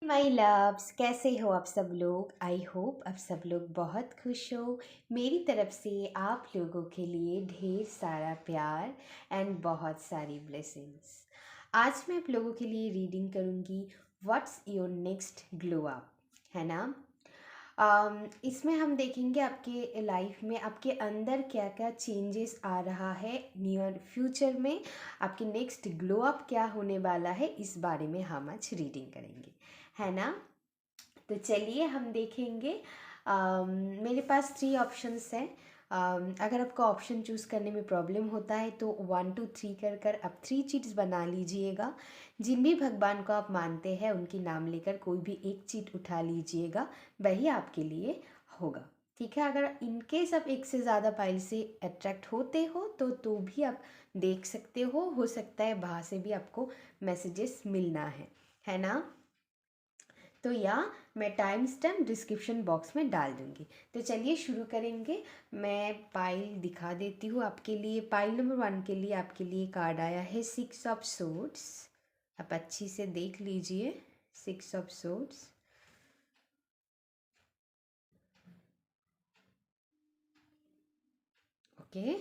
माई loves, कैसे हो आप सब लोग। आई होप आप सब लोग बहुत खुश हो। मेरी तरफ से आप लोगों के लिए ढेर सारा प्यार एंड बहुत सारी ब्लेसिंग्स। आज मैं आप लोगों के लिए रीडिंग करूँगी what's your next glow up, है ना। इसमें हम देखेंगे आपके लाइफ में आपके अंदर क्या क्या चेंजेस आ रहा है नियर फ्यूचर में। आपके नेक्स्ट ग्लो अप क्या होने वाला है, इस बारे में हम आज रीडिंग करेंगे, है ना। तो चलिए हम देखेंगे। मेरे पास 3 ऑप्शंस हैं। अगर आपको ऑप्शन चूज़ करने में प्रॉब्लम होता है तो 1 2 3 कर कर आप 3 चीट्स बना लीजिएगा। जिन भी भगवान को आप मानते हैं उनके नाम लेकर कोई भी एक चीट उठा लीजिएगा, वही आपके लिए होगा। ठीक है, अगर इनकेस आप एक से ज़्यादा फाइल से अट्रैक्ट होते हो तो भी आप देख सकते हो सकता है वहाँ से भी आपको मैसेजेस मिलना है ना। तो या मैं टाइम स्टैम्प डिस्क्रिप्शन बॉक्स में डाल दूँगी। तो चलिए शुरू करेंगे। मैं पाइल दिखा देती हूँ आपके लिए। पाइल नंबर 1 के लिए आपके लिए कार्ड आया है 6 ऑफ सोर्ड्स। आप अच्छी से देख लीजिए। 6 of swords. Okay.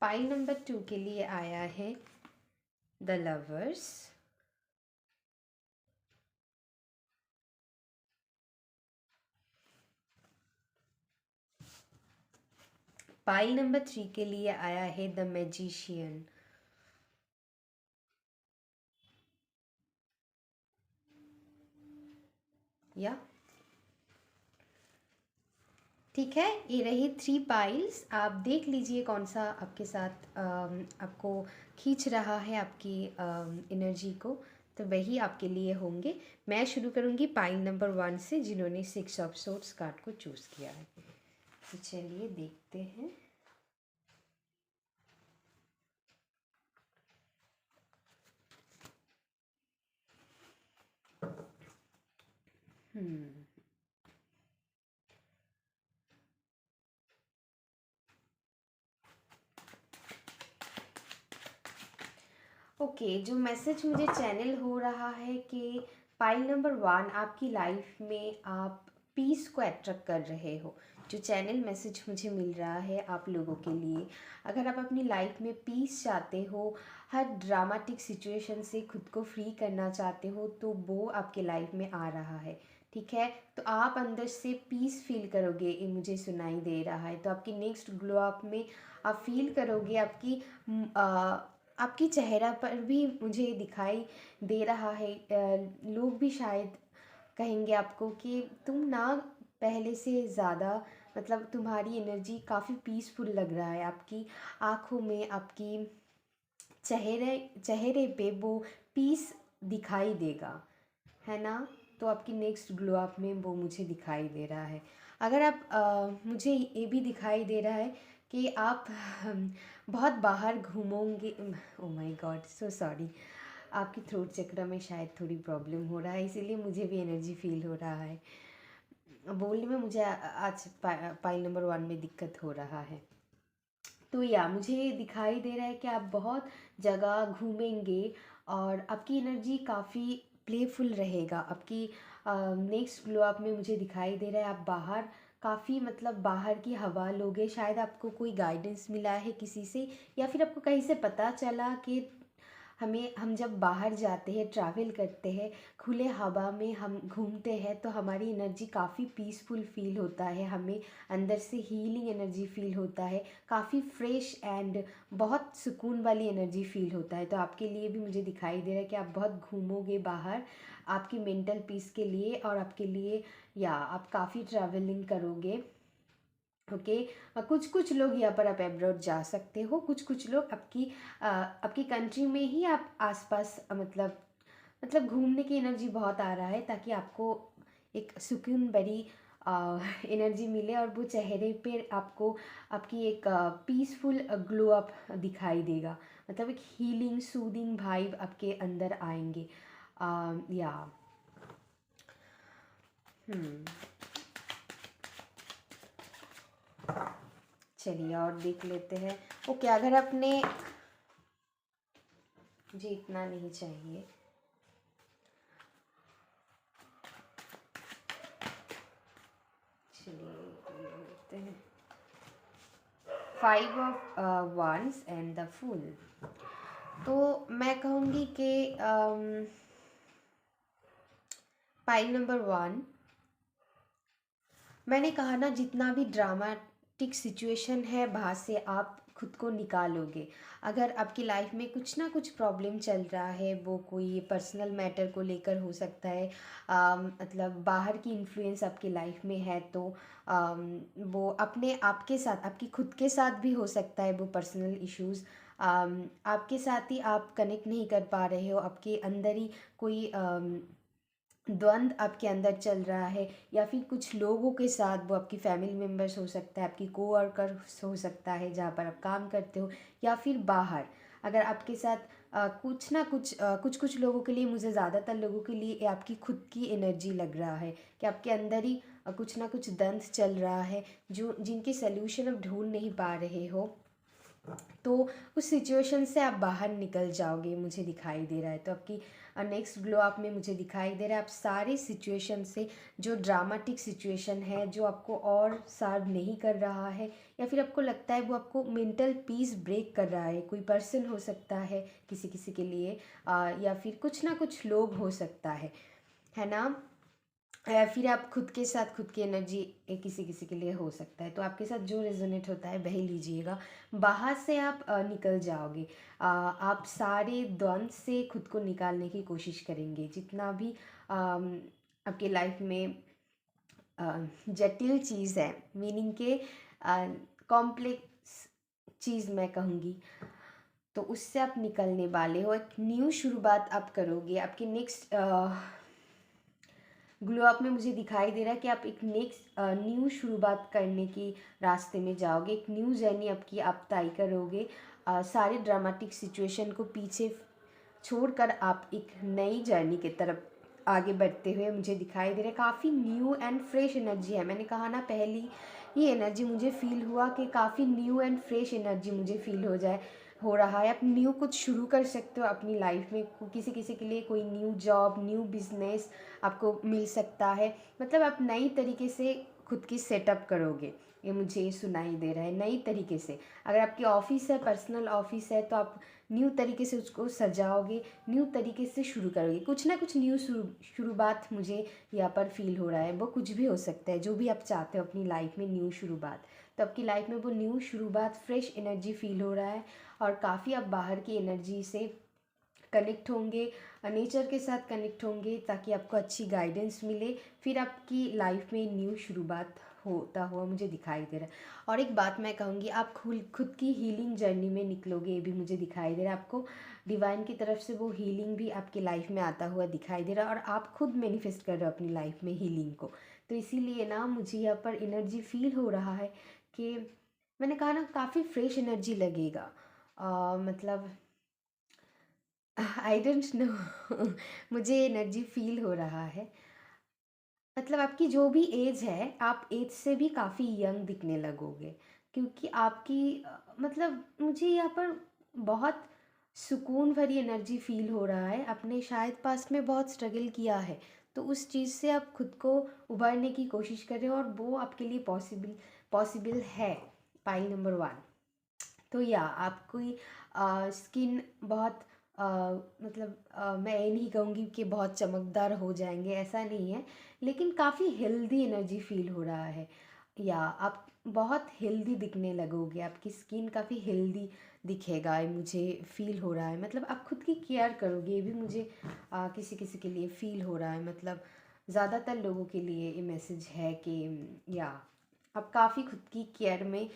Pile number 2 के लिए आया है द लवर्स। पाइल नंबर 3 के लिए आया है द मैजिशियन। या ठीक है, ये रही 3 पाइल्स। आप देख लीजिए कौन सा आपके साथ आपको खींच रहा है आपकी एनर्जी को, तो वही आपके लिए होंगे। मैं शुरू करूँगी पाइल नंबर 1 से, जिन्होंने 6 ऑफ सोर्ड्स कार्ड को चूज़ किया है। तो चलिए देखते हैं। हम्म ओके, जो मैसेज मुझे चैनल हो रहा है कि पाइल नंबर 1 आपकी लाइफ में आप पीस को अट्रैक्ट कर रहे हो। जो चैनल मैसेज मुझे मिल रहा है आप लोगों के लिए, अगर आप अपनी लाइफ में पीस चाहते हो, हर ड्रामेटिक सिचुएशन से खुद को फ्री करना चाहते हो, तो वो आपके लाइफ में आ रहा है। ठीक है, तो आप अंदर से पीस फील करोगे, ये मुझे सुनाई दे रहा है। तो आपकी नेक्स्ट ग्लो अप में आप फील करोगे, आपकी चेहरा पर भी मुझे दिखाई दे रहा है। लोग भी शायद कहेंगे आपको कि तुम ना पहले से ज़्यादा, मतलब तुम्हारी एनर्जी काफ़ी पीसफुल लग रहा है। आपकी आँखों में, आपकी चेहरे चेहरे पे वो पीस दिखाई देगा, है ना। तो आपकी नेक्स्ट ग्लो अप में वो मुझे दिखाई दे रहा है। अगर आप मुझे ये भी दिखाई दे रहा है कि आप बहुत बाहर घूमोगे। Oh my god, so sorry. आपकी थ्रोट चक्र में शायद थोड़ी प्रॉब्लम हो रहा है, इसीलिए मुझे भी एनर्जी फील हो रहा है। बोलने में मुझे आज पाइल नंबर 1 में दिक्कत हो रहा है। तो या मुझे दिखाई दे रहा है कि आप बहुत जगह घूमेंगे और आपकी एनर्जी काफ़ी प्लेफुल रहेगा। आपकी नेक्स्ट ग्लो अप में मुझे दिखाई दे रहा है आप बाहर काफ़ी, मतलब बाहर की हवा लोगे। शायद आपको कोई गाइडेंस मिला है किसी से, या फिर आपको कहीं से पता चला कि हम जब बाहर जाते हैं, ट्रैवल करते हैं, खुले हवा में हम घूमते हैं, तो हमारी एनर्जी काफ़ी पीसफुल फील होता है। हमें अंदर से हीलिंग एनर्जी फील होता है, काफ़ी फ्रेश एंड बहुत सुकून वाली एनर्जी फील होता है। तो आपके लिए भी मुझे दिखाई दे रहा है कि आप बहुत घूमोगे बाहर आपकी मेंटल पीस के लिए, और आपके लिए या आप काफ़ी ट्रैवलिंग करोगे। ओके। कुछ कुछ लोग यहाँ पर आप एब्रॉड जा सकते हो, कुछ कुछ लोग आपकी कंट्री में ही आप आसपास, मतलब घूमने की एनर्जी बहुत आ रहा है, ताकि आपको एक सुकून भरी एनर्जी मिले, और वो चेहरे पे आपको आपकी एक पीसफुल ग्लो अप दिखाई देगा। मतलब एक हीलिंग सूदिंग वाइब आपके अंदर आएंगे। या हम्म चलिए और देख लेते हैं। ओके, अगर आपने, मुझे इतना नहीं चाहिए। चलिए लेते हैं 5 of Wands and the fool. तो मैं कहूँगी कि पाइल नंबर 1, मैंने कहा ना जितना भी ड्रामाटिक सिचुएशन है बाहर से आप खुद को निकालोगे। अगर आपकी लाइफ में कुछ ना कुछ प्रॉब्लम चल रहा है, वो कोई पर्सनल मैटर को लेकर हो सकता है, मतलब बाहर की इन्फ्लुएंस आपकी लाइफ में है, तो वो अपने आपके साथ, आपकी खुद के साथ भी हो सकता है वो पर्सनल इश्यूज़। आपके साथ ही आप कनेक्ट नहीं कर पा रहे हो, आपके अंदर ही कोई द्वंद्व आपके अंदर चल रहा है, या फिर कुछ लोगों के साथ, वो आपकी फैमिली मेम्बर्स हो सकता है, आपकी कोवर्कर हो सकता है जहाँ पर आप काम करते हो, या फिर बाहर अगर आपके साथ कुछ ना कुछ कुछ लोगों के लिए, मुझे ज़्यादातर लोगों के लिए ये आपकी खुद की एनर्जी लग रहा है कि आपके अंदर ही कुछ ना कुछ द्वंद्व चल रहा है जो जिनके सल्यूशन आप ढूंढ नहीं पा रहे हो। तो उस सिचुएशन से आप बाहर निकल जाओगे, मुझे दिखाई दे रहा है। तो आपकी नेक्स्ट ग्लो अप में मुझे दिखाई दे रहा है आप सारे सिचुएशन से, जो ड्रामेटिक सिचुएशन है, जो आपको और सर्व नहीं कर रहा है, या फिर आपको लगता है वो आपको मेंटल पीस ब्रेक कर रहा है, कोई पर्सन हो सकता है किसी किसी के लिए, या फिर कुछ ना कुछ लोग हो सकता है ना, या फिर आप खुद के साथ खुद की एनर्जी किसी किसी के लिए हो सकता है। तो आपके साथ जो रेजोनेट होता है वही लीजिएगा। बाहर से आप निकल जाओगे, आप सारे द्वंद्व से खुद को निकालने की कोशिश करेंगे। जितना भी आपके लाइफ में जटिल चीज़ है, मीनिंग के कॉम्प्लेक्स चीज़ मैं कहूँगी, तो उससे आप निकलने वाले हो। एक न्यू शुरुआत आप करोगे। आपकी नेक्स्ट ग्लो अप में मुझे दिखाई दे रहा है कि आप एक नेक्स्ट न्यू शुरुआत करने की रास्ते में जाओगे, एक न्यू जर्नी आपकी आप तय करोगे। सारे ड्रामेटिक सिचुएशन को पीछे छोड़कर आप एक नई जर्नी की तरफ आगे बढ़ते हुए मुझे दिखाई दे रहा है। काफ़ी न्यू एंड फ्रेश एनर्जी है। मैंने कहा ना, पहली ही एनर्जी मुझे फील हुआ कि काफ़ी न्यू एंड फ्रेश एनर्जी मुझे फील हो रहा है। आप न्यू कुछ शुरू कर सकते हो अपनी लाइफ में। किसी किसी के लिए कोई न्यू जॉब, न्यू बिजनेस आपको मिल सकता है। मतलब आप नई तरीके से खुद की सेटअप करोगे, ये मुझे सुनाई दे रहा है। नई तरीके से, अगर आपकी ऑफिस है, पर्सनल ऑफिस है, तो आप न्यू तरीके से उसको सजाओगे, न्यू तरीके से शुरू करोगे। कुछ ना कुछ न्यू शुरुआत मुझे यहाँ पर फील हो रहा है। वो कुछ भी हो सकता है, जो भी आप चाहते हो अपनी लाइफ में न्यू शुरुआत। तो आपकी लाइफ में वो न्यू शुरुआत, फ्रेश एनर्जी फील हो रहा है, और काफ़ी आप बाहर की एनर्जी से कनेक्ट होंगे, नेचर के साथ कनेक्ट होंगे, ताकि आपको अच्छी गाइडेंस मिले। फिर आपकी लाइफ में न्यू शुरुआत होता हुआ मुझे दिखाई दे रहा है। और एक बात मैं कहूँगी, आप खुद की हीलिंग जर्नी में निकलोगे, ये भी मुझे दिखाई दे रहा है। आपको डिवाइन की तरफ से वो हीलिंग भी आपकी लाइफ में आता हुआ दिखाई दे रहा है, और आप खुद मैनिफेस्ट कर रहे हो अपनी लाइफ में हीलिंग को। तो इसीलिए ना मुझे यहाँ पर एनर्जी फील हो रहा है कि, मैंने कहा ना, काफ़ी फ्रेश एनर्जी लगेगा। मतलब आई डोंट नो मुझे एनर्जी फील हो रहा है। मतलब आपकी जो भी एज है, आप एज से भी काफ़ी यंग दिखने लगोगे, क्योंकि आपकी मतलब मुझे यहाँ पर बहुत सुकून भरी एनर्जी फील हो रहा है। आपने शायद पास्ट में बहुत स्ट्रगल किया है, तो उस चीज़ से आप खुद को उभरने की कोशिश कर रहे हो, और वो आपके लिए पॉसिबल है। Pile number 1। तो या आपकी स्किन बहुत अ, मतलब मैं ये नहीं कहूँगी कि बहुत चमकदार हो जाएंगे, ऐसा नहीं है, लेकिन काफ़ी हेल्दी एनर्जी फील हो रहा है। या आप बहुत हेल्दी दिखने लगोगे, आपकी स्किन काफ़ी हेल्दी दिखेगा, ये मुझे फील हो रहा है। मतलब आप खुद की केयर करोगे, ये भी मुझे किसी किसी के लिए फील हो रहा है। मतलब ज़्यादातर लोगों के लिए ये मैसेज है कि या आप काफ़ी खुद की केयर में,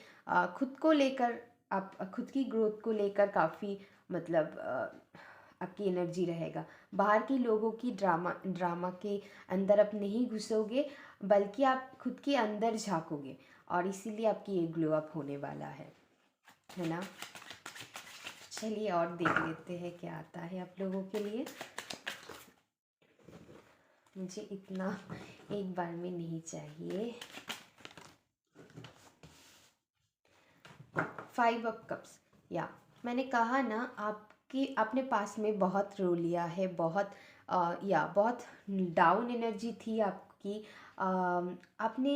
खुद को लेकर, आप खुद की ग्रोथ को लेकर काफ़ी, मतलब आपकी एनर्जी रहेगा। बाहर के लोगों की ड्रामा के अंदर आप नहीं घुसोगे, बल्कि आप खुद के अंदर झांकोगे, और इसीलिए आपकी ये ग्लो अप होने वाला है ना। चलिए और देख लेते हैं क्या आता है आप लोगों के लिए। मुझे इतना एक बार में नहीं चाहिए। 5 ऑफ कप्स। या मैंने कहा ना, आपने पास में बहुत रो लिया है, बहुत या बहुत डाउन एनर्जी थी आपकी। आपने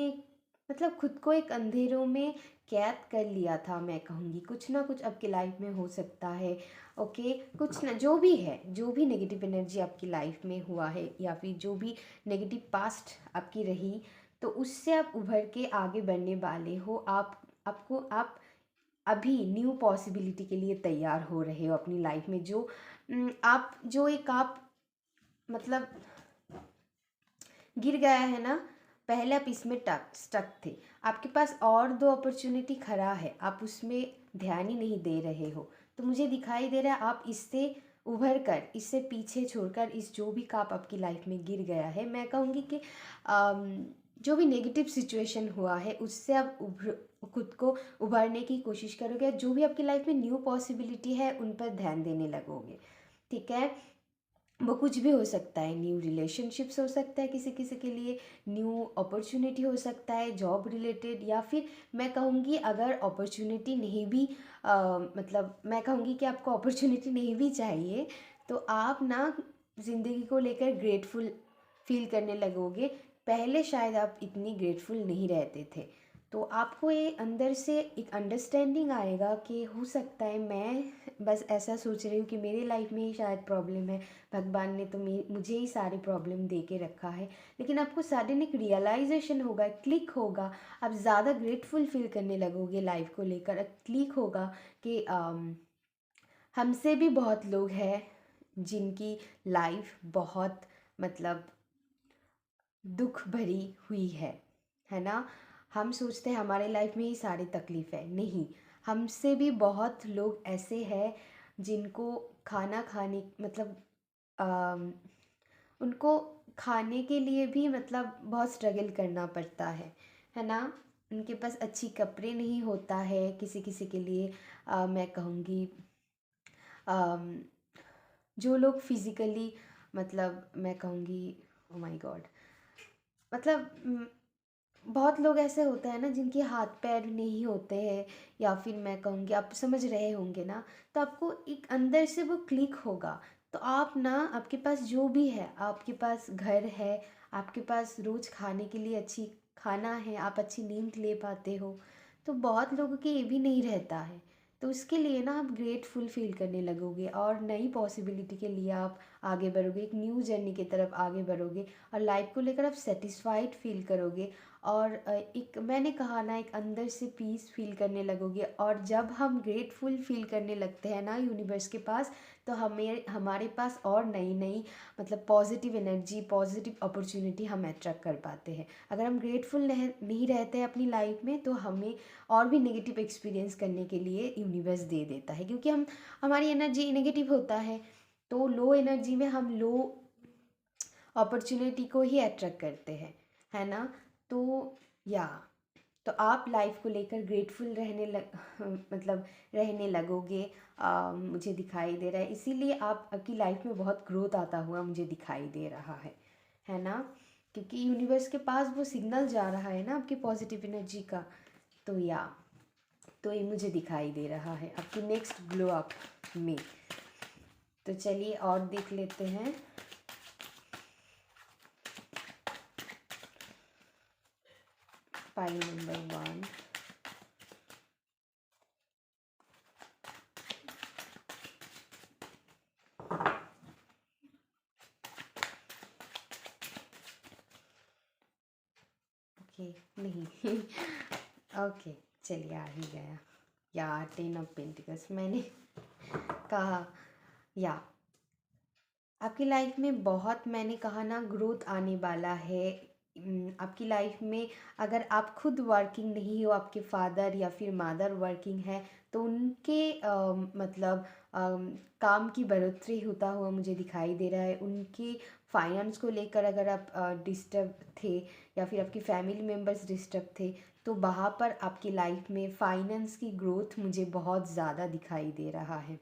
मतलब खुद को एक अंधेरों में कैद कर लिया था, मैं कहूँगी। कुछ ना कुछ आपकी लाइफ में हो सकता है। ओके, कुछ ना, जो भी है, जो भी नेगेटिव एनर्जी आपकी लाइफ में हुआ है या फिर जो भी नेगेटिव पास्ट आपकी रही, तो उससे आप उभर के आगे बढ़ने वाले हो। आप अभी न्यू पॉसिबिलिटी के लिए तैयार हो रहे हो अपनी लाइफ में। आप मतलब गिर गया है ना, पहले आप इसमें टक स्टक थे, आपके पास और दो अपॉर्चुनिटी खड़ा है, आप उसमें ध्यान ही नहीं दे रहे हो। तो मुझे दिखाई दे रहा है आप इससे उभर कर, इससे पीछे छोड़कर, इस जो भी काप आपकी लाइफ में गिर गया है, मैं कहूँगी कि जो भी नेगेटिव सिचुएशन हुआ है उससे आप खुद को उभरने की कोशिश करोगे। जो भी आपकी लाइफ में न्यू पॉसिबिलिटी है उन पर ध्यान देने लगोगे। ठीक है, वो कुछ भी हो सकता है। न्यू रिलेशनशिप्स हो सकता है किसी किसी के लिए, न्यू अपॉर्चुनिटी हो सकता है जॉब रिलेटेड, या फिर मैं कहूँगी अगर अपॉर्चुनिटी नहीं भी मतलब मैं कहूँगी कि आपको अपॉर्चुनिटी नहीं भी चाहिए, तो आप ना ज़िंदगी को लेकर ग्रेटफुल फील करने लगोगे। पहले शायद आप इतनी ग्रेटफुल नहीं रहते थे, तो आपको ये अंदर से एक अंडरस्टैंडिंग आएगा कि हो सकता है मैं बस ऐसा सोच रही हूँ कि मेरी लाइफ में ही शायद प्रॉब्लम है, भगवान ने तो मुझे ही सारी प्रॉब्लम दे के रखा है। लेकिन आपको सडन एक रियलाइजेशन होगा, क्लिक होगा, आप ज़्यादा ग्रेटफुल फील करने लगोगे लाइफ को लेकर। क्लिक होगा कि हमसे भी बहुत लोग हैं जिनकी लाइफ बहुत मतलब दुख भरी हुई है ना। हम सोचते हैं हमारे लाइफ में ही सारी तकलीफ़ है, नहीं, हमसे भी बहुत लोग ऐसे हैं जिनको खाना खाने मतलब अम, उनको खाने के लिए भी मतलब बहुत स्ट्रगल करना पड़ता है ना। उनके पास अच्छी कपड़े नहीं होता है किसी किसी के लिए। मैं कहूँगी अम, जो लोग फिज़िकली मतलब मैं कहूँगी, ओ माय गॉड, मतलब बहुत लोग ऐसे होते हैं ना जिनके हाथ पैर नहीं होते हैं, या फिर मैं कहूँगी, आप समझ रहे होंगे ना। तो आपको एक अंदर से वो क्लिक होगा। तो आप ना, आपके पास जो भी है, आपके पास घर है, आपके पास रोज़ खाने के लिए अच्छी खाना है, आप अच्छी नींद ले पाते हो, तो बहुत लोगों के ये भी नहीं रहता है। तो उसके लिए ना आप ग्रेटफुल फील करने लगोगे और नई पॉसिबिलिटी के लिए आप आगे बढ़ोगे, एक न्यू जर्नी की तरफ आगे बढ़ोगे, और लाइफ को लेकर आप सेटिस्फाइड फील करोगे। और एक मैंने कहा ना, एक अंदर से पीस फील करने लगोगे। और जब हम ग्रेटफुल फील करने लगते हैं ना यूनिवर्स के पास, तो हमारे पास और नई नई मतलब पॉजिटिव एनर्जी, पॉजिटिव अपॉर्चुनिटी हम अट्रैक्ट कर पाते हैं। अगर हम ग्रेटफुल नहीं रहते हैं अपनी लाइफ में, तो हमें और भी नेगेटिव एक्सपीरियंस करने के लिए यूनिवर्स दे देता है, क्योंकि हमारी एनर्जी नेगेटिव होता है। तो लो एनर्जी में हम लो अपॉर्चुनिटी को ही अट्रैक्ट करते हैं, है ना। तो या तो आप लाइफ को लेकर ग्रेटफुल मतलब रहने लगोगे। मुझे दिखाई दे रहा है, इसीलिए आप आपकी लाइफ में बहुत ग्रोथ आता हुआ मुझे दिखाई दे रहा है ना। क्योंकि यूनिवर्स के पास वो सिग्नल जा रहा है ना आपकी पॉजिटिव एनर्जी का। तो तो ये मुझे दिखाई दे रहा है आपकी नेक्स्ट ग्लो अप में। तो चलिए और देख लेते हैं। फाइल नंबर 1, ओके, नहीं ओके, चलिए आ ही गया। या 10 ऑफ पेंटिकल्स मैंने कहा। या आपकी लाइफ में बहुत, मैंने कहा ना, ग्रोथ आने वाला है। आपकी लाइफ में अगर आप खुद वर्किंग नहीं हो, आपके फादर या फिर मदर वर्किंग है, तो उनके मतलब काम की बढ़ोतरी होता हुआ मुझे दिखाई दे रहा है। उनके फाइनेंस को लेकर अगर आप डिस्टर्ब थे, या फिर आपकी फैमिली मेम्बर्स डिस्टर्ब थे, तो वहाँ पर आपकी लाइफ में फाइनेंस की ग्रोथ मुझे बहुत ज़्यादा दिखाई दे रहा है।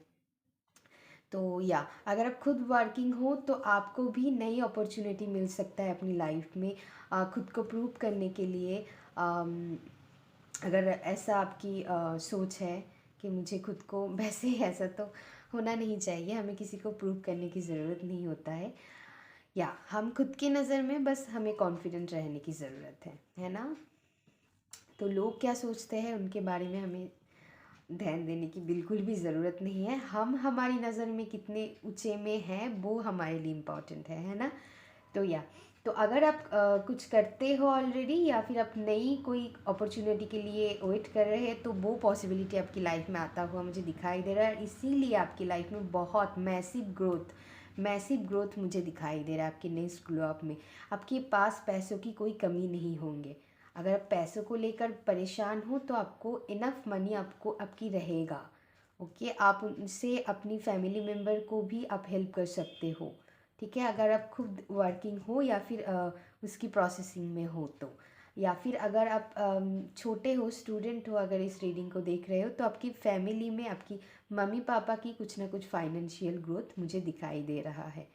तो या अगर आप खुद वर्किंग हो, तो आपको भी नई अपॉर्चुनिटी मिल सकता है अपनी लाइफ में खुद को प्रूव करने के लिए। अगर ऐसा आपकी सोच है कि मुझे खुद को वैसे ऐसा तो होना नहीं चाहिए, हमें किसी को प्रूव करने की ज़रूरत नहीं होता है। या हम खुद की नज़र में बस हमें कॉन्फिडेंट रहने की ज़रूरत है ना। तो लोग क्या सोचते हैं उनके बारे में हमें ध्यान देने की बिल्कुल भी ज़रूरत नहीं है। हम हमारी नज़र में कितने ऊंचे में हैं वो हमारे लिए इम्पॉर्टेंट है ना। तो तो अगर आप कुछ करते हो ऑलरेडी या फिर आप नई कोई अपॉर्चुनिटी के लिए वेट कर रहे हैं तो वो पॉसिबिलिटी आपकी लाइफ में आता हुआ मुझे दिखाई दे रहा है। इसीलिए आपकी लाइफ में बहुत मैसिव ग्रोथ मुझे दिखाई दे रहा है आपके नेक्स्ट ग्लो अप में। आपके पास पैसों की कोई कमी नहीं होंगे। अगर आप पैसों को लेकर परेशान हो तो आपको इनफ मनी आपको आपकी रहेगा। ओके, आप उनसे अपनी फैमिली मेम्बर को भी आप हेल्प कर सकते हो। ठीक है, अगर आप खुद वर्किंग हो या फिर उसकी प्रोसेसिंग में हो तो, या फिर अगर आप छोटे हो, स्टूडेंट हो, अगर इस रीडिंग को देख रहे हो तो आपकी फैमिली में आपकी मम्मी पापा की कुछ ना कुछ फाइनेंशियल ग्रोथ मुझे दिखाई दे रहा है।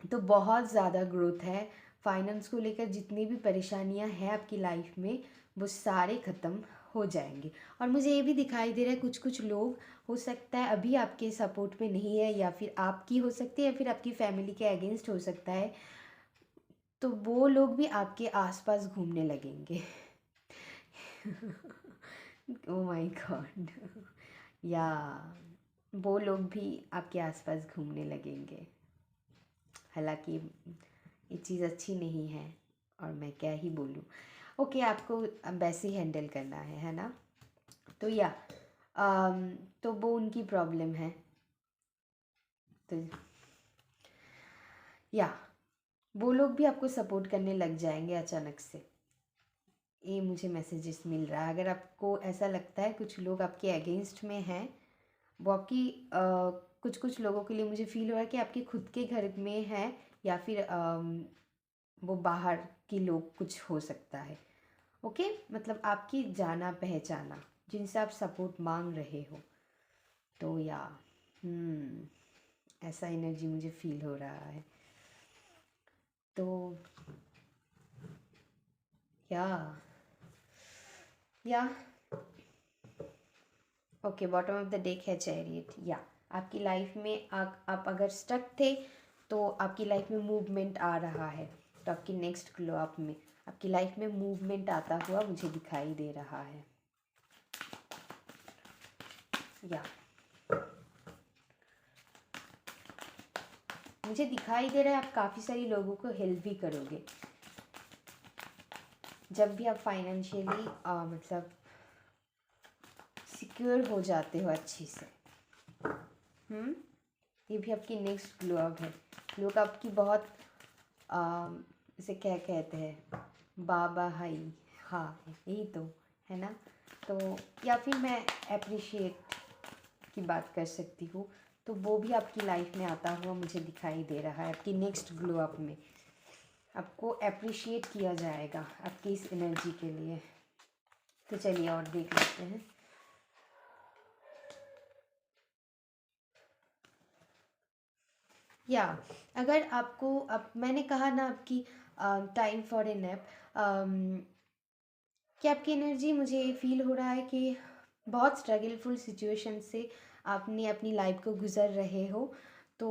तो बहुत ज़्यादा ग्रोथ है फाइनेंस को लेकर। जितनी भी परेशानियां हैं आपकी लाइफ में वो सारे ख़त्म हो जाएंगे। और मुझे ये भी दिखाई दे रहा है कुछ कुछ लोग हो सकता है अभी आपके सपोर्ट में नहीं है, या फिर आपकी हो सकती है या फिर आपकी फैमिली के अगेंस्ट हो सकता है। तो वो लोग भी आपके आसपास घूमने लगेंगे। ओ माय गॉड। या वो लोग भी आपके आसपास घूमने लगेंगे। हालांकि ये चीज़ अच्छी नहीं है और मैं क्या ही बोलूँ। ओके, आपको वैसे ही हैंडल करना है ना। तो तो वो उनकी प्रॉब्लम है। तो वो लोग भी आपको सपोर्ट करने लग जाएंगे अचानक से। ये मुझे मैसेजेस मिल रहा है। अगर आपको ऐसा लगता है कुछ लोग आपके अगेंस्ट में हैं, वो आपकी कुछ कुछ लोगों के लिए मुझे फील हो रहा है कि आपके खुद के घर में है, या फिर वो बाहर के लोग कुछ हो सकता है। ओके, मतलब आपकी जाना पहचाना जिनसे आप सपोर्ट मांग रहे हो। तो ऐसा एनर्जी मुझे फील हो रहा है। तो या या okay, bottom of the deck है चैरियट। आपकी लाइफ में आप अगर स्टक थे तो आपकी लाइफ में मूवमेंट आ रहा है। तो आपकी नेक्स्ट ग्लो अप में आपकी लाइफ में मूवमेंट आता हुआ मुझे दिखाई दे रहा है। मुझे दिखाई दे रहा है आप काफ़ी सारी लोगों को हेल्प भी करोगे। जब भी आप फाइनेंशियली मतलब सिक्योर हो जाते हो अच्छे से। ये भी आपकी नेक्स्ट ग्लो अप है। लोग आपकी बहुत इसे क्या कहते हैं, बाबा हाई, हाँ यही तो है ना। तो या फिर मैं अप्रिशिएट की बात कर सकती हूँ। तो वो भी आपकी लाइफ में आता हुआ मुझे दिखाई दे रहा है। आपकी नेक्स्ट ग्लो अप में आपको अप्रिशिएट किया जाएगा आपकी इस एनर्जी के लिए। तो चलिए और देख लेते हैं। अगर आपको मैंने कहा ना आपकी टाइम फॉर ए नैप, कि आपकी एनर्जी मुझे फील हो रहा है कि बहुत स्ट्रगलफुल सिचुएशन से आपने अपनी लाइफ को गुजर रहे हो। तो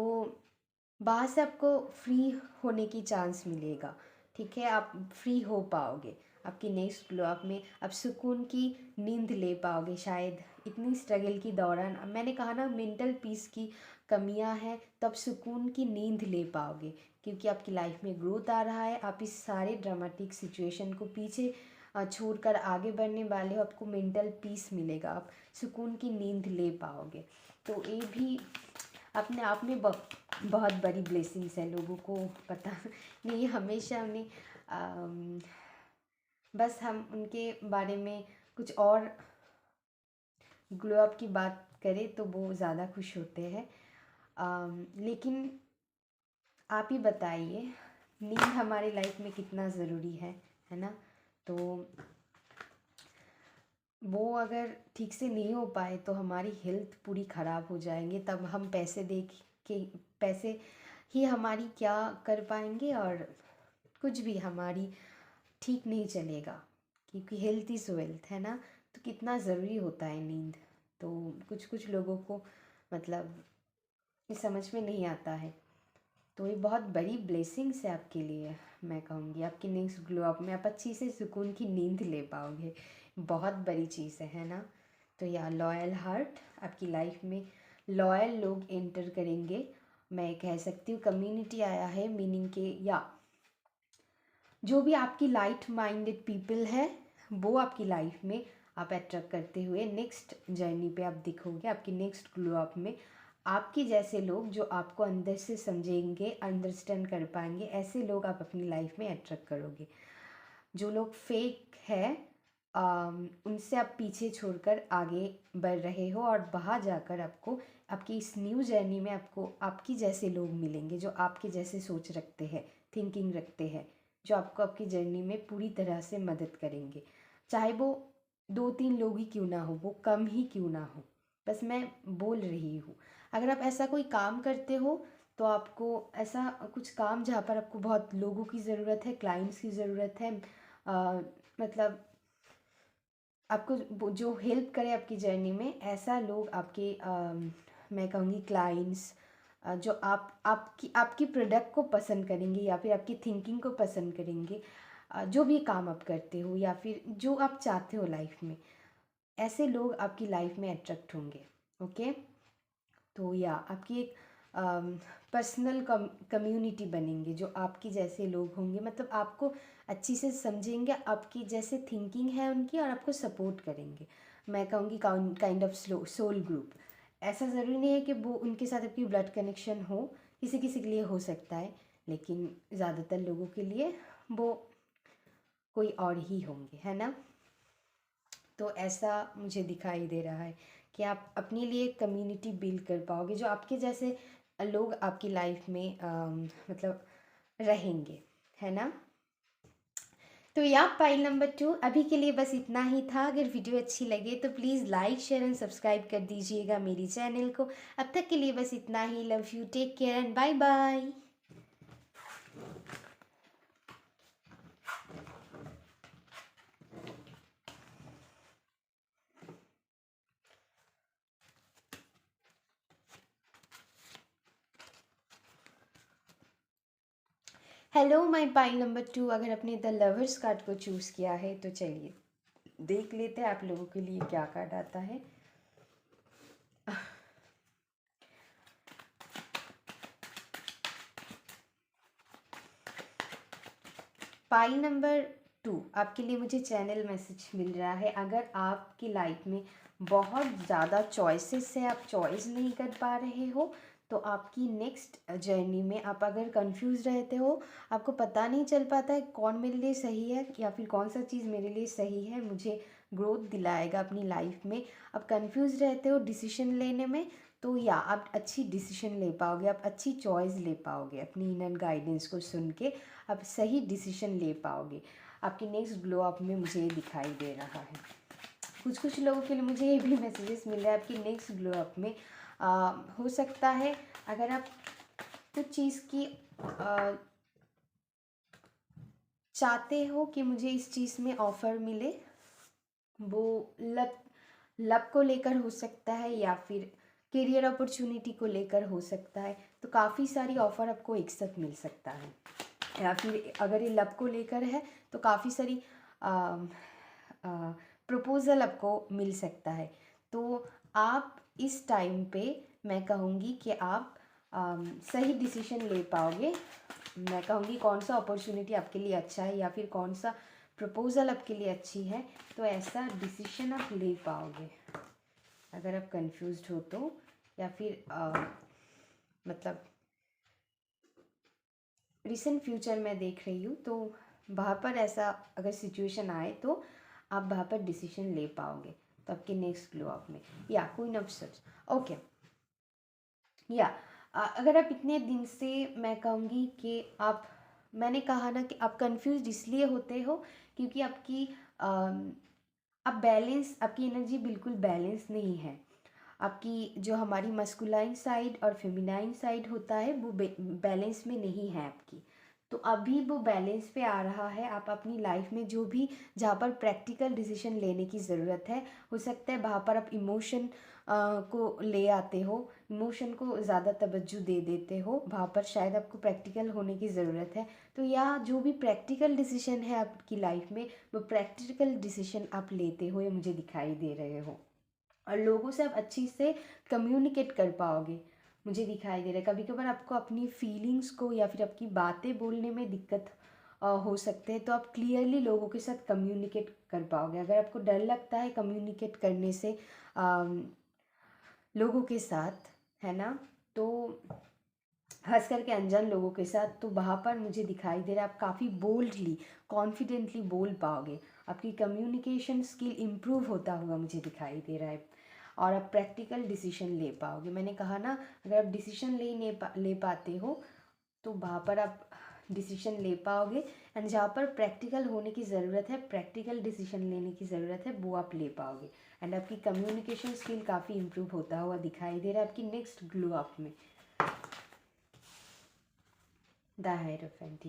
बाहर से आपको फ्री होने की चांस मिलेगा। ठीक है, आप फ्री हो पाओगे। आपकी नेक्स्ट ग्लो अप में आप सुकून की नींद ले पाओगे शायद। इतनी स्ट्रगल के दौरान मैंने कहा ना मेंटल पीस की कमियां हैं, तो आप सुकून की नींद ले पाओगे क्योंकि आपकी लाइफ में ग्रोथ आ रहा है। आप इस सारे ड्रामेटिक सिचुएशन को पीछे छोड़कर आगे बढ़ने वाले हो। आपको मेंटल पीस मिलेगा, आप सुकून की नींद ले पाओगे। तो ये भी अपने आप में बहुत बड़ी ब्लेसिंग्स है। लोगों को पता नहीं हमेशा उन्हें बस हम उनके बारे में कुछ और ग्लो अप की बात करें तो वो ज़्यादा खुश होते हैं। लेकिन आप ही बताइए नींद हमारी लाइफ में कितना ज़रूरी है ना। तो वो अगर ठीक से नहीं हो पाए तो हमारी हेल्थ पूरी ख़राब हो जाएंगे। तब हम पैसे ही हमारी क्या कर पाएंगे, और कुछ भी हमारी ठीक नहीं चलेगा क्योंकि हेल्थ इज़ वेल्थ है ना। तो कितना ज़रूरी होता है नींद। तो कुछ कुछ लोगों को मतलब ये समझ में नहीं आता है। तो ये बहुत बड़ी ब्लेसिंग्स है आपके लिए। मैं कहूँगी आपकी नेक्स्ट ग्लो अप में आप अच्छी से सुकून की नींद ले पाओगे, बहुत बड़ी चीज़ है ना। तो या लॉयल हार्ट आपकी लाइफ में लॉयल लोग एंटर करेंगे। मैं कह सकती हूँ कम्युनिटी आया है, मीनिंग के या जो भी आपकी लाइट माइंडेड पीपल है वो आपकी लाइफ में आप अट्रैक्ट करते हुए नेक्स्ट जर्नी पे आप दिखोगे। आपकी नेक्स्ट ग्लो अप में आपके जैसे लोग जो आपको अंदर से समझेंगे, अंडरस्टैंड कर पाएंगे, ऐसे लोग आप अपनी लाइफ में अट्रैक्ट करोगे। जो लोग फेक है उनसे आप पीछे छोड़कर आगे बढ़ रहे हो और बाहर जाकर आपको आपकी इस न्यू जर्नी में आपको आपकी जैसे लोग मिलेंगे जो आपके जैसे सोच रखते हैं, थिंकिंग रखते हैं, जो आपको आपकी जर्नी में पूरी तरह से मदद करेंगे। चाहे वो 2-3 लोग ही क्यों ना हो, वो कम ही क्यों ना हो, बस मैं बोल रही हूँ। अगर आप ऐसा कोई काम करते हो तो आपको ऐसा कुछ काम जहाँ पर आपको बहुत लोगों की ज़रूरत है, क्लाइंट्स की ज़रूरत है, मतलब आपको जो हेल्प करे आपकी जर्नी में, ऐसा लोग आपके मैं कहूँगी क्लाइंट्स जो आपकी आपकी प्रोडक्ट को पसंद करेंगे या फिर आपकी थिंकिंग को पसंद करेंगे, जो भी काम आप करते हो या फिर जो आप चाहते हो लाइफ में, ऐसे लोग आपकी लाइफ में अट्रैक्ट होंगे। ओके, तो या आपकी एक पर्सनल कम्युनिटी बनेंगे जो आपकी जैसे लोग होंगे, मतलब आपको अच्छी से समझेंगे, आपकी जैसे थिंकिंग है उनकी और आपको सपोर्ट करेंगे। मैं कहूँगी काइंड ऑफ सोल ग्रुप। ऐसा ज़रूरी नहीं है कि वो उनके साथ आपकी ब्लड कनेक्शन हो, किसी किसी के लिए हो सकता है, लेकिन ज़्यादातर लोगों के लिए वो कोई और ही होंगे, है ना। तो ऐसा मुझे दिखाई दे रहा है कि आप अपने लिए कम्युनिटी बिल्ड कर पाओगे, जो आपके जैसे लोग आपकी लाइफ में मतलब रहेंगे, है ना। तो या पाइल नंबर 2 अभी के लिए बस इतना ही था। अगर वीडियो अच्छी लगे तो please like share and subscribe कर दीजिएगा मेरी चैनल को। अब तक के लिए बस इतना ही। Love you, take care and bye bye. Hello my pile number 2, अगर अपने द लवर्स कार्ड को चूज़ किया है तो चलिए देख लेते हैं आप लोगों के लिए क्या कार्ड आता है। पाइल नंबर 2 आपके लिए मुझे चैनल मैसेज मिल रहा है। अगर आपकी लाइफ में बहुत ज़्यादा चॉइसेस है, आप चॉइस नहीं कर पा रहे हो, तो आपकी नेक्स्ट जर्नी में आप अगर कंफ्यूज रहते हो, आपको पता नहीं चल पाता है कौन मेरे लिए सही है या फिर कौन सा चीज़ मेरे लिए सही है, मुझे ग्रोथ दिलाएगा अपनी लाइफ में, आप कंफ्यूज रहते हो डिसीजन लेने में, तो या आप अच्छी डिसीजन ले पाओगे, आप अच्छी चॉइस ले पाओगे। अपनी इनर गाइडेंस को सुन के आप सही डिसीजन ले पाओगे। आपकी नेक्स्ट ग्लो अप में मुझे ये दिखाई दे रहा है। कुछ कुछ लोगों के लिए मुझे ये भी मैसेजेस मिल रहा है आपकी नेक्स्ट ग्लो अप में हो सकता है अगर आप कुछ चीज़ की चाहते हो कि मुझे इस चीज़ में ऑफ़र मिले, वो लक को लेकर हो सकता है या फिर करियर अपॉर्चुनिटी को लेकर हो सकता है। तो काफ़ी सारी ऑफ़र आपको एक साथ मिल सकता है, या फिर अगर ये लव को लेकर है तो काफ़ी सारी प्रपोज़ल आपको मिल सकता है। तो आप इस टाइम पे मैं कहूँगी कि आप सही डिसीजन ले पाओगे। मैं कहूँगी कौन सा अपॉर्चुनिटी आपके लिए अच्छा है या फिर कौन सा प्रपोज़ल आपके लिए अच्छी है, तो ऐसा डिसीजन आप ले पाओगे। अगर आप कंफ्यूज्ड हो तो, या फिर मतलब रिसेंट फ्यूचर में देख रही हूँ, तो वहाँ पर ऐसा अगर सिचुएशन आए तो आप वहाँ पर डिसीजन ले पाओगे। तो आपके नेक्स्ट ग्लो अप में या कोई ना सच ओके या अगर आप इतने दिन से मैं कहूँगी कि मैंने कहा ना कि आप कंफ्यूज इसलिए होते हो क्योंकि आप बैलेंस, आपकी एनर्जी बिल्कुल बैलेंस नहीं है। आपकी जो हमारी मस्कुलाइन साइड और फेमिनाइन साइड होता है वो बैलेंस में नहीं है आपकी। तो अभी वो बैलेंस पे आ रहा है। आप अपनी लाइफ में जो भी जहाँ पर प्रैक्टिकल डिसीजन लेने की ज़रूरत है, हो सकता है वहाँ पर आप इमोशन को ले आते हो इमोशन को ज़्यादा तवज्जो दे देते हो, वहाँ पर शायद आपको प्रैक्टिकल होने की ज़रूरत है। तो या जो भी प्रैक्टिकल डिसीजन है आपकी लाइफ में, वो प्रैक्टिकल डिसीजन आप लेते हुए मुझे दिखाई दे रहे हो, और लोगों से आप अच्छी से कम्युनिकेट कर पाओगे मुझे दिखाई दे रहा है। कभी कभार आपको अपनी फीलिंग्स को या फिर आपकी बातें बोलने में दिक्कत हो सकते हैं, तो आप क्लियरली लोगों के साथ कम्युनिकेट कर पाओगे। अगर आपको डर लगता है कम्युनिकेट करने से लोगों के साथ, है ना, तो खास करके अनजान लोगों के साथ, तो वहाँ पर मुझे दिखाई दे रहा है आप काफ़ी बोल्डली कॉन्फिडेंटली बोल पाओगे। आपकी कम्युनिकेशन स्किल इम्प्रूव होता हुआ मुझे दिखाई दे रहा है, और आप प्रैक्टिकल डिसीजन ले पाओगे। मैंने कहा ना, अगर आप डिसीजन ले पाते हो तो वहाँ पर आप डिसीजन ले पाओगे, एंड जहाँ पर प्रैक्टिकल होने की ज़रूरत है, प्रैक्टिकल डिसीजन लेने की ज़रूरत है, वो आप ले पाओगे। एंड आपकी कम्युनिकेशन स्किल काफ़ी इम्प्रूव होता हुआ दिखाई दे रहा है आपकी नेक्स्ट ग्लो अप में। द हायरोफेंट,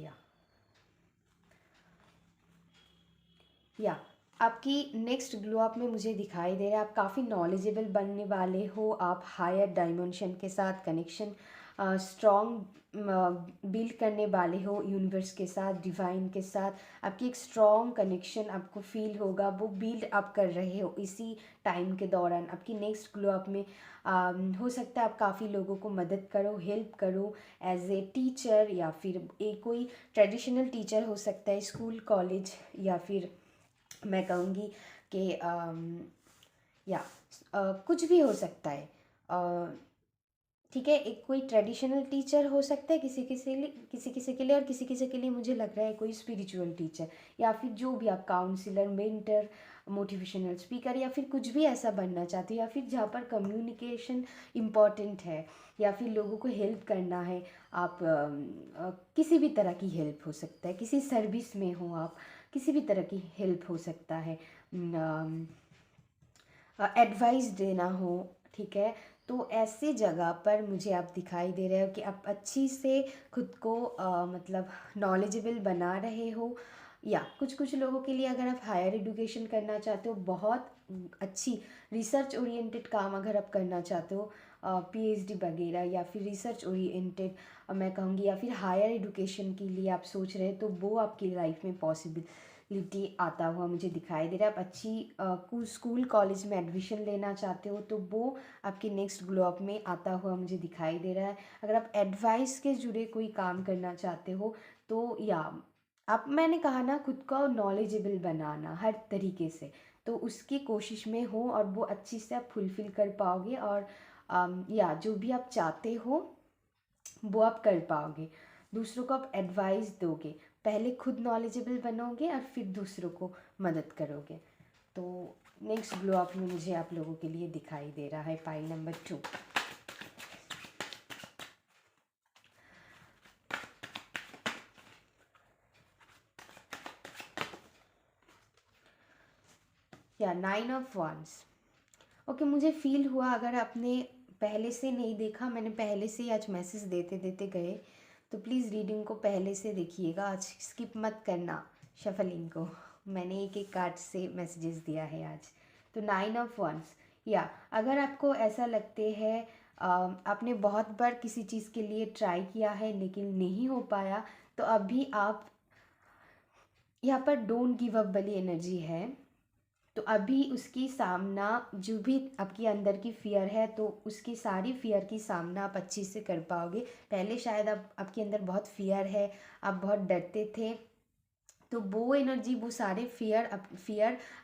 या आपकी नेक्स्ट ग्लो अप में मुझे दिखाई दे रहा है आप काफ़ी नॉलेजेबल बनने वाले हो। आप हायर डायमेंशन के साथ कनेक्शन स्ट्रॉन्ग बिल्ड करने वाले हो यूनिवर्स के साथ, डिवाइन के साथ। आपकी एक स्ट्रॉन्ग कनेक्शन आपको फील होगा, वो बिल्ड अप कर रहे हो इसी टाइम के दौरान। आपकी नेक्स्ट ग्लो अप में हो सकता है आप काफ़ी लोगों को मदद करो, हेल्प करो एज ए टीचर, या फिर एक कोई ट्रेडिशनल टीचर हो सकता है, स्कूल कॉलेज, या फिर मैं कहूँगी कि या कुछ भी हो सकता है। ठीक है, एक कोई ट्रेडिशनल टीचर हो सकता है किसी के लिए, और किसी किसी के लिए मुझे लग रहा है कोई स्पिरिचुअल टीचर, या फिर जो भी आप काउंसलर, मेंटर, मोटिवेशनल स्पीकर, या फिर कुछ भी ऐसा बनना चाहते हो, या फिर जहाँ पर कम्युनिकेशन इम्पॉर्टेंट है, या फिर लोगों को हेल्प करना है। आप किसी भी तरह की हेल्प हो सकता है, किसी सर्विस में हो आप, किसी भी तरह की हेल्प हो सकता है, एडवाइस देना हो, ठीक है। तो ऐसे जगह पर मुझे आप दिखाई दे रहे हो कि आप अच्छी से खुद को मतलब नॉलेजेबल बना रहे हो। या कुछ कुछ लोगों के लिए, अगर आप हायर एजुकेशन करना चाहते हो, बहुत अच्छी रिसर्च ओरिएंटेड काम अगर आप करना चाहते हो, पीएचडी वगैरह, या फिर रिसर्च ओरिएंटेड मैं कहूँगी, या फिर हायर एजुकेशन के लिए आप सोच रहे हैं, तो वो आपकी लाइफ में पॉसिबिलिटी आता हुआ मुझे दिखाई दे रहा है। आप अच्छी स्कूल कॉलेज में एडमिशन लेना चाहते हो, तो वो आपके नेक्स्ट ग्लो अप में आता हुआ मुझे दिखाई दे रहा है। अगर आप एडवाइस के जुड़े कोई काम करना चाहते हो, तो या आप, मैंने कहा ना, खुद को नॉलेजेबल बनाना हर तरीके से, तो उसकी कोशिश में हो, और वो अच्छी से आप फुलफ़िल कर पाओगे, और या जो भी आप चाहते हो वो आप कर पाओगे। दूसरों को आप एडवाइस दोगे, पहले खुद नॉलेजेबल बनोगे और फिर दूसरों को मदद करोगे। तो नेक्स्ट ग्लो अप में मुझे आप लोगों के लिए दिखाई दे रहा है पाइल नंबर 2। या 9 ऑफ wands। ओके, मुझे फील हुआ, अगर आपने पहले से नहीं देखा, मैंने पहले से ही आज मैसेज देते देते गए, तो प्लीज़ रीडिंग को पहले से देखिएगा, आज स्किप मत करना शफलिंग को। मैंने एक एक कार्ड से मैसेजेस दिया है आज। तो 9 ऑफ wands, या अगर आपको ऐसा लगते हैं आपने बहुत बार किसी चीज़ के लिए ट्राई किया है लेकिन नहीं हो पाया, तो अभी आप यहाँ पर डोंट गिव अप वाली एनर्जी है। तो अभी उसकी सामना, जो भी आपके अंदर की फ़ियर है, तो उसकी सारी फ़ियर की सामना आप अच्छे से कर पाओगे। पहले शायद आपके अंदर बहुत फ़ियर है, आप बहुत डरते थे, तो वो एनर्जी, वो सारे फ़ियर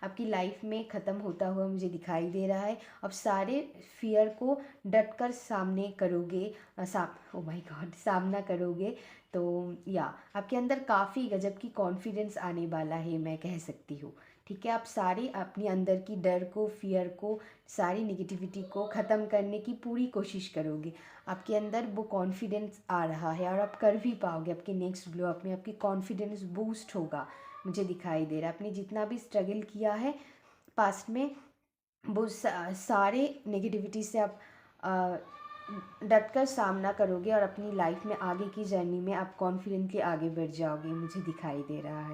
आपकी लाइफ में ख़त्म होता हुआ मुझे दिखाई दे रहा है। अब सारे फ़ियर को डट कर सामने करोगे, ओ माय गॉड, सामना करोगे। तो या आपके अंदर काफ़ी गजब की कॉन्फिडेंस आने वाला है, मैं कह सकती हूँ। ठीक है, आप सारी अपने अंदर की डर को, फियर को, सारी नेगेटिविटी को ख़त्म करने की पूरी कोशिश करोगे। आपके अंदर वो कॉन्फिडेंस आ रहा है, और आप कर भी पाओगे। आपके नेक्स्ट ग्लो अप में आपकी कॉन्फिडेंस बूस्ट होगा मुझे दिखाई दे रहा है। आपने जितना भी स्ट्रगल किया है पास्ट में, वो सारे नेगेटिविटी से आप डट कर सामना करोगे, और अपनी लाइफ में आगे की जर्नी में आप कॉन्फिडेंटली आगे बढ़ जाओगे मुझे दिखाई दे रहा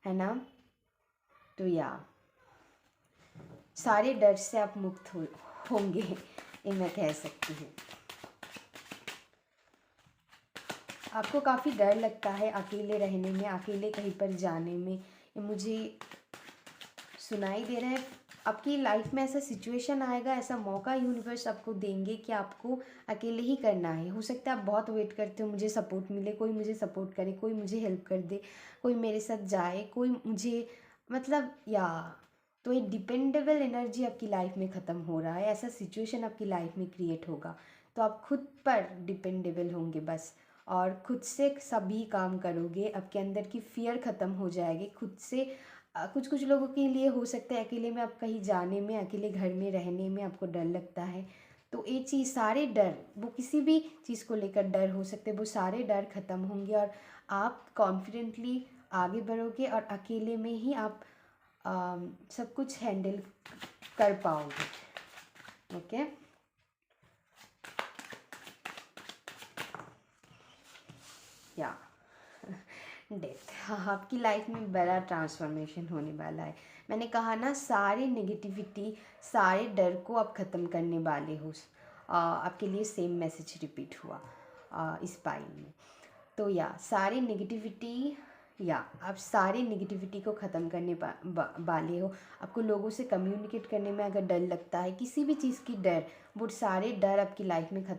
है ना। तो या सारे डर से आप मुक्त होंगे। ये मैं कह सकती हूँ। आपको काफ़ी डर लगता है अकेले रहने में, अकेले कहीं पर जाने में, ये मुझे सुनाई दे रहा है। आपकी लाइफ में ऐसा सिचुएशन आएगा, ऐसा मौका यूनिवर्स आपको देंगे कि आपको अकेले ही करना है। हो सकता है आप बहुत वेट करते हो मुझे सपोर्ट मिले, कोई मुझे सपोर्ट करे, कोई मुझे हेल्प कर दे, कोई मेरे साथ जाए, कोई मुझे मतलब या तो एक डिपेंडेबल एनर्जी आपकी लाइफ में ख़त्म हो रहा है, ऐसा सिचुएशन आपकी लाइफ में क्रिएट होगा। तो आप खुद पर डिपेंडेबल होंगे बस, और खुद से सभी काम करोगे, आपके अंदर की फ़ियर ख़त्म हो जाएगी खुद से। कुछ कुछ लोगों के लिए हो सकता है अकेले में आप कहीं जाने में, अकेले घर में रहने में आपको डर लगता है। तो ये चीज़, सारे डर, वो किसी भी चीज़ को लेकर डर हो सकते हैं, वो सारे डर ख़त्म होंगे और आप कॉन्फिडेंटली आगे बढ़ोगे और अकेले में ही आप सब कुछ हैंडल कर पाओगे। ओके। या डेथ, हाँ, आपकी लाइफ में बड़ा ट्रांसफॉर्मेशन होने वाला है। मैंने कहा ना, सारे नेगेटिविटी, सारे डर को आप ख़त्म करने वाले हो। आपके लिए सेम मैसेज रिपीट हुआ इस पाइल में। तो या सारे नेगेटिविटी, या आप सारे नेगेटिविटी को ख़त्म करने वाले हो। आपको लोगों से कम्युनिकेट करने में अगर डर लगता है, किसी भी चीज़ की डर, वो सारे डर आपकी लाइफ में ख़त्म